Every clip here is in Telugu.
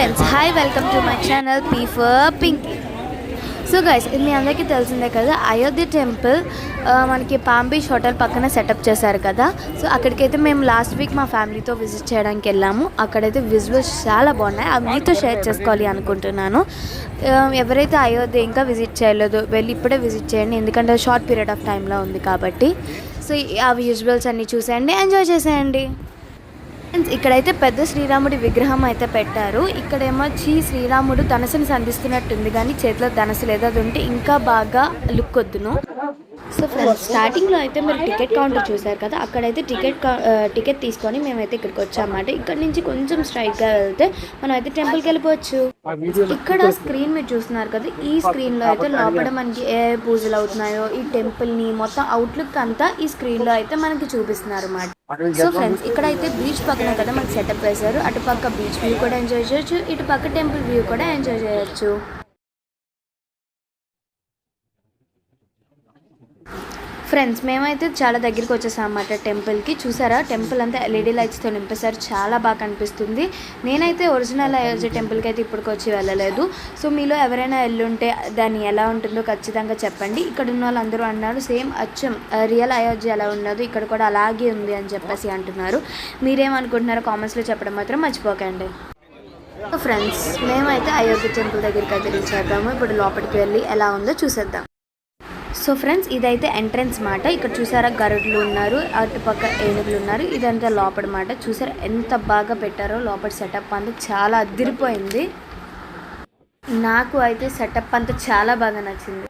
Friends hi welcome to my channel P for Pinky. So guys, ఇది మీ అందరికీ తెలిసిందే కదా, అయోధ్య టెంపుల్ మనకి పామ్ బీచ్ హోటల్ పక్కన సెటప్ చేశారు కదా. సో అక్కడికైతే మేము లాస్ట్ వీక్ మా ఫ్యామిలీతో విజిట్ చేయడానికి వెళ్ళాము. అక్కడైతే విజువల్స్ చాలా బాగున్నాయి, అవి మీతో షేర్ చేసుకోవాలి అనుకుంటున్నాను. ఎవరైతే అయోధ్య ఇంకా విజిట్ చేయలేదో వెళ్ళి ఇప్పుడే విజిట్ చేయండి, ఎందుకంటే షార్ట్ పీరియడ్ ఆఫ్ టైంలో ఉంది కాబట్టి. సో ఆ విజువల్స్ అన్నీ చూసేయండి, ఎంజాయ్ చేసేయండి. ఇక్కడైతే పెద్ద శ్రీరాముడి విగ్రహం అయితే పెట్టారు. ఇక్కడేమో శ్రీరాముడు ధనసుని సంధిస్తున్నట్టుంది, కానీ చేతిలో ధనసు లేదు. అది ఉంటే ఇంకా బాగా లుక్ వద్దును. సో ఫ్రెండ్స్, స్టార్టింగ్లో అయితే మీరు టికెట్ కౌంటర్ చూసారు కదా, అక్కడైతే టికెట్ తీసుకొని మేమైతే ఇక్కడికి వచ్చామన్నమాట. ఇక్కడ నుంచి కొంచెం స్ట్రైట్గా వెళ్తే మనం అయితే టెంపుల్కి వెళ్ళిపోవచ్చు. ఇక్కడ స్క్రీన్ మీరు చూస్తున్నారు కదా, ఈ స్క్రీన్లో అయితే లోపల మనకి ఏ పూజలు అవుతున్నాయో ఈ టెంపుల్ని మొత్తం అవుట్లుక్ అంతా ఈ స్క్రీన్లో అయితే మనకి చూపిస్తున్నారు అన్నమాట. సో ఫ్రెండ్స్, ఇక్కడైతే బీచ్ పక్కన కదా మనకి సెటప్ వేశారు. అటు పక్క బీచ్ వ్యూ కూడా ఎంజాయ్ చేయొచ్చు, ఇటు పక్క టెంపుల్ వ్యూ కూడా ఎంజాయ్ చేయొచ్చు. ఫ్రెండ్స్, మేమైతే చాలా దగ్గరికి వచ్చేసాం అన్నమాట టెంపుల్కి. చూసారా, టెంపుల్ అంతా ఎల్ఈడి లైట్స్తో నింపేశారు, చాలా బాగా కనిపిస్తుంది. నేనైతే ఒరిజినల్ అయోధ్య టెంపుల్కి అయితే ఇప్పటికి వచ్చి వెళ్ళలేదు. సో మీలో ఎవరైనా వెళ్ళుంటే దాన్ని ఎలా ఉంటుందో ఖచ్చితంగా చెప్పండి. ఇక్కడ ఉన్న వాళ్ళందరూ అన్నారు సేమ్ అచ్చం రియల్ అయోధ్య ఎలా ఉండదు, ఇక్కడ కూడా అలాగే ఉంది అని చెప్పేసి అంటున్నారు. మీరేమనుకుంటున్నారో కామెంట్స్లో చెప్పడం మాత్రం మర్చిపోకండి. ఫ్రెండ్స్, మేమైతే అయోధ్య టెంపుల్ దగ్గరికి అయితే రీచ్ అవుతాము. ఇప్పుడు లోపలికి వెళ్ళి ఎలా ఉందో చూసేద్దాం. సో ఫ్రెండ్స్, ఇదైతే ఎంట్రన్స్ మాట. ఇక్కడ చూసారా గరుడులు ఉన్నారు, అటుపక్క ఏనుగులు ఉన్నారు. ఇదంతా లోపల మాట. చూసారా ఎంత బాగా పెట్టారో లోపల సెటప్ అంతా, చాలా అదిరిపోయింది. నాకు అయితే సెటప్ అంతా చాలా బాగా నచ్చింది.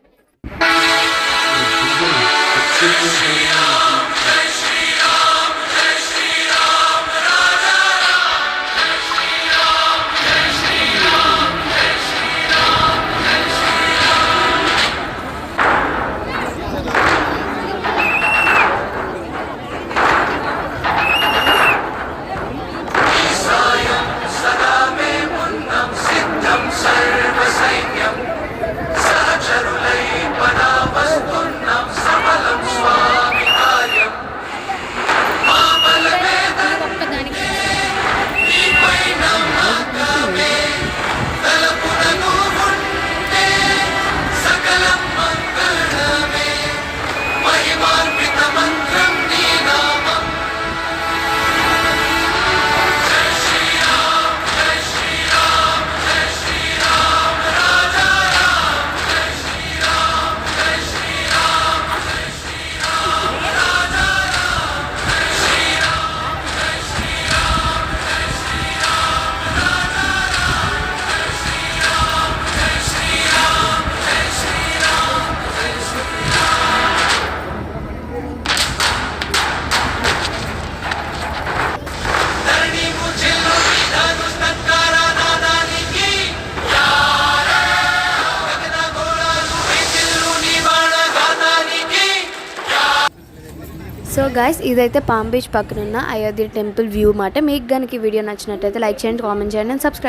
సో గైస్, ఇదైతే పామ్ బీచ్ పక్కన ఉన్న అయోధ్య టెంపుల్ వ్యూ మాట. మీకు కనుక ఈ వీడియో నచ్చినట్టయితే లైక్ చేయండి, కామెంట్ చేయండి అండ్ సబ్స్క్రైబ్